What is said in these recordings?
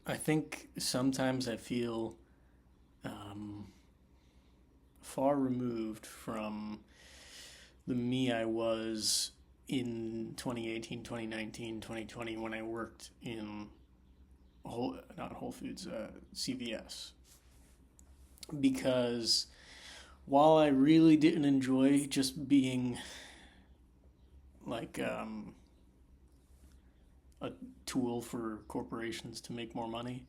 I think sometimes I feel um, far removed from the me I was in 2018, 2019, 2020 when I worked in not Whole Foods, CVS. Because while I really didn't enjoy just being like a tool for corporations to make more money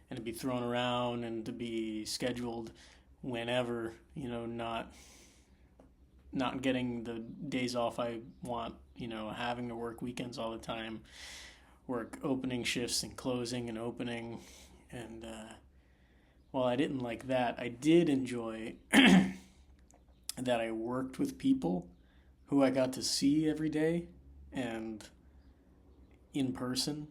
and to be thrown around and to be scheduled whenever, not getting the days off I want, having to work weekends all the time, work opening shifts and closing and opening. And while I didn't like that, I did enjoy that I worked with people who I got to see every day and in person.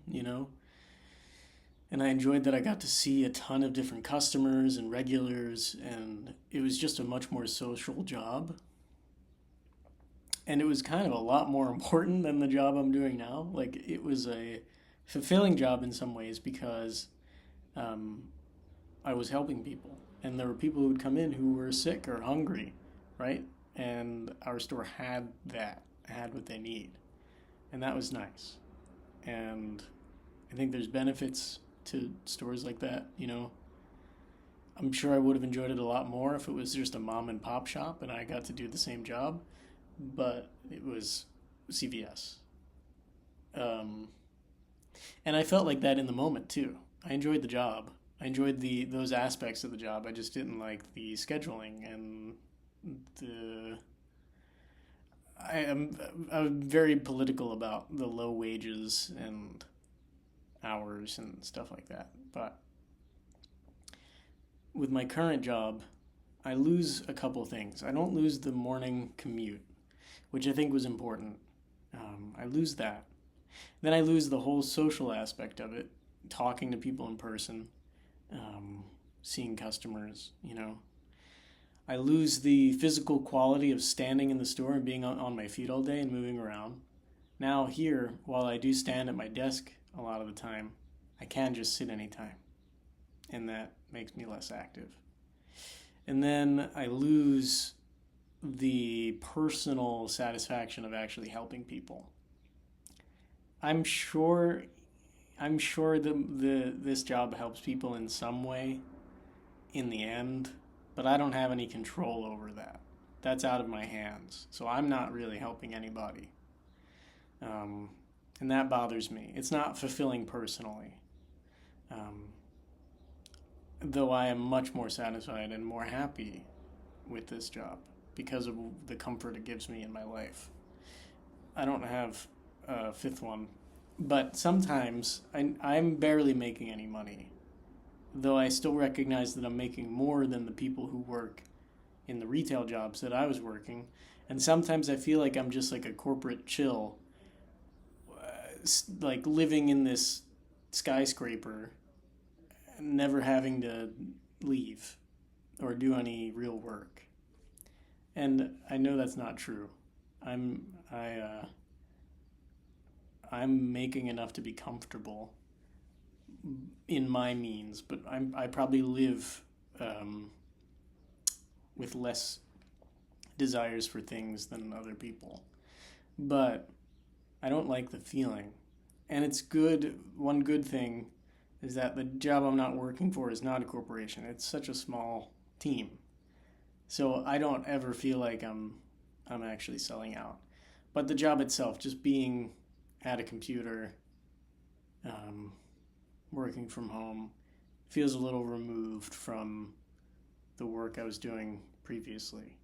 And I enjoyed that I got to see a ton of different customers and regulars, and it was just a much more social job. And it was kind of a lot more important than the job I'm doing now. Like, it was a fulfilling job in some ways because um, I was helping people. And there were people who would come in who were sick or hungry, right? And our store had what they need. And that was nice. And I think there's benefits to stores like that. I'm sure I would have enjoyed it a lot more if it was just a mom and pop shop and I got to do the same job, but it was CVS. Um, and I felt like that in the moment too. I enjoyed the job. I enjoyed the those aspects of the job. I just didn't like the scheduling and the. I'm very political about the low wages and hours and stuff like that. But with my current job, I lose a couple things. I don't lose the morning commute, which I think was important. I lose that. Then I lose the whole social aspect of it, talking to people in person, um, seeing customers. I lose the physical quality of standing in the store and being on my feet all day and moving around. Now, here, while I do stand at my desk a lot of the time, I can just sit anytime, and that makes me less active. And then I lose the personal satisfaction of actually helping people. I'm sure I'm sure the this job helps people in some way in the end, but I don't have any control over that. That's out of my hands. So I'm not really helping anybody. Um, and that bothers me. It's not fulfilling personally. Um, though I am much more satisfied and more happy with this job because of the comfort it gives me in my life. I don't have a fifth one, but sometimes I'm barely making any money, though I still recognize that I'm making more than the people who work in the retail jobs that I was working. And sometimes I feel like I'm just like a corporate chill, like living in this skyscraper, never having to leave or do any real work. And I know that's not true. I'm I I'm making enough to be comfortable in my means, but I probably live um, with less desires for things than other people. But I don't like the feeling. And it's good. One good thing is that the job I'm not working for is not a corporation. It's such a small team. So I don't ever feel like I'm actually selling out. But the job itself, just being at a computer, um, working from home, feels a little removed from the work I was doing previously.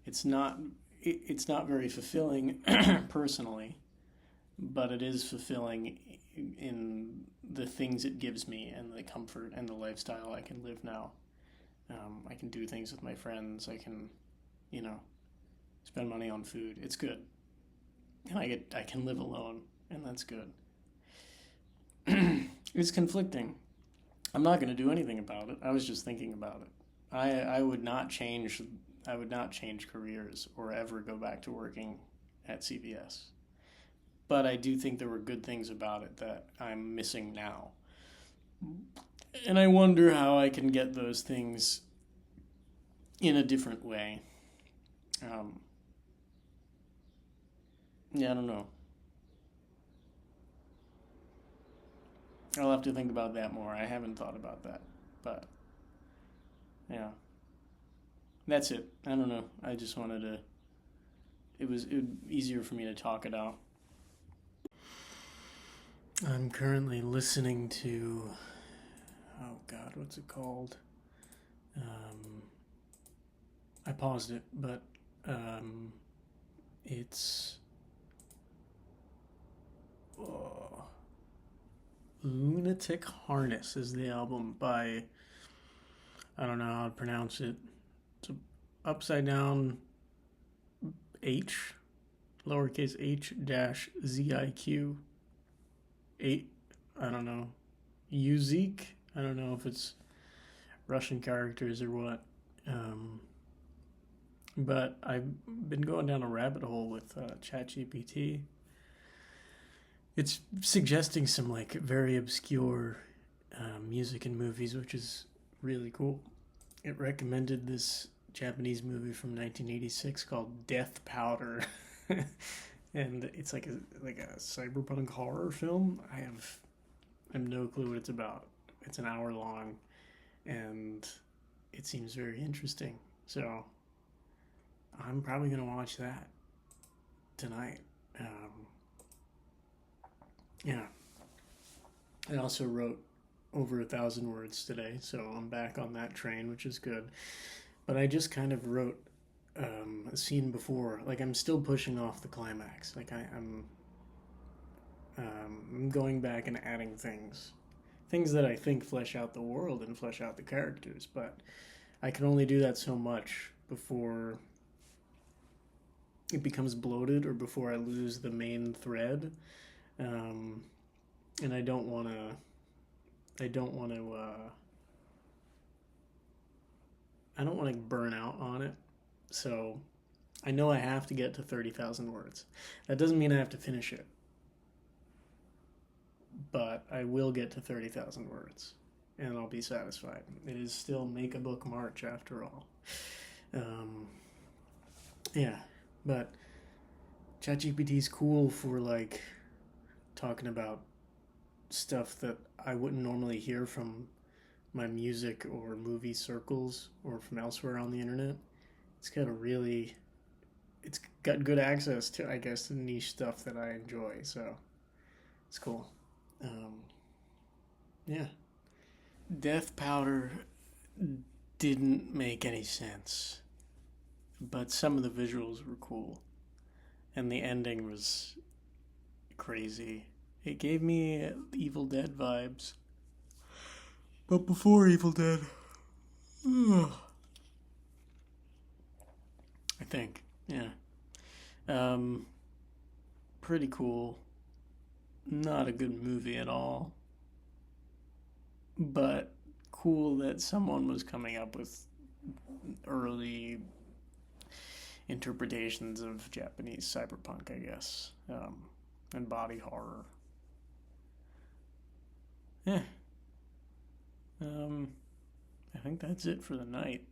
It's not it's not very fulfilling personally, but it is fulfilling in the things it gives me and the comfort and the lifestyle I can live now. I can do things with my friends. I can, you know, spend money on food. It's good, and I can live alone, and that's good. It's conflicting. I'm not going to do anything about it. I was just thinking about it. I would not change. I would not change careers or ever go back to working at CVS. But I do think there were good things about it that I'm missing now. And I wonder how I can get those things in a different way. Um, yeah, I don't know. I'll have to think about that more. I haven't thought about that. But, yeah. That's it. I don't know. I just wanted to. It was easier for me to talk it out. I'm currently listening to. Oh God, what's it called? Um, I paused it, but um, it's oh, Lunatic Harness is the album by, I don't know how to pronounce it. It's a upside down H, lowercase h dash ZIQ 8. I don't know. Uzik. I don't know if it's Russian characters or what. Um, but I've been going down a rabbit hole with ChatGPT. It's suggesting some like very obscure music and movies, which is really cool. It recommended this Japanese movie from 1986 called Death Powder, and it's like a cyberpunk horror film. I have no clue what it's about. It's an hour long, and it seems very interesting. So I'm probably gonna watch that tonight. Um, yeah, I also wrote over 1,000 words today, so I'm back on that train, which is good. But I just kind of wrote a scene before. Like I'm still pushing off the climax. Like I'm going back and adding things that I think flesh out the world and flesh out the characters. But I can only do that so much before it becomes bloated or before I lose the main thread. Um, and I don't want to. I don't want to. I don't want to burn out on it. So I know I have to get to 30,000 words. That doesn't mean I have to finish it, but I will get to 30,000 words and I'll be satisfied. It is still Make a Book March after all. Um, yeah, but ChatGPT is cool for like talking about stuff that I wouldn't normally hear from my music or movie circles or from elsewhere on the internet. It's got a really, it's got good access to, I guess, the niche stuff that I enjoy. So it's cool. Um, yeah. Death Powder didn't make any sense, but some of the visuals were cool, and the ending was crazy. It gave me Evil Dead vibes. But before Evil Dead, I think, yeah. Um, Pretty cool. Not a good movie at all, but cool that someone was coming up with early interpretations of Japanese cyberpunk, I guess, and body horror. Yeah, um, I think that's it for the night.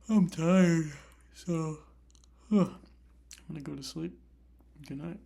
I'm tired, so I'm gonna go to sleep. Good night.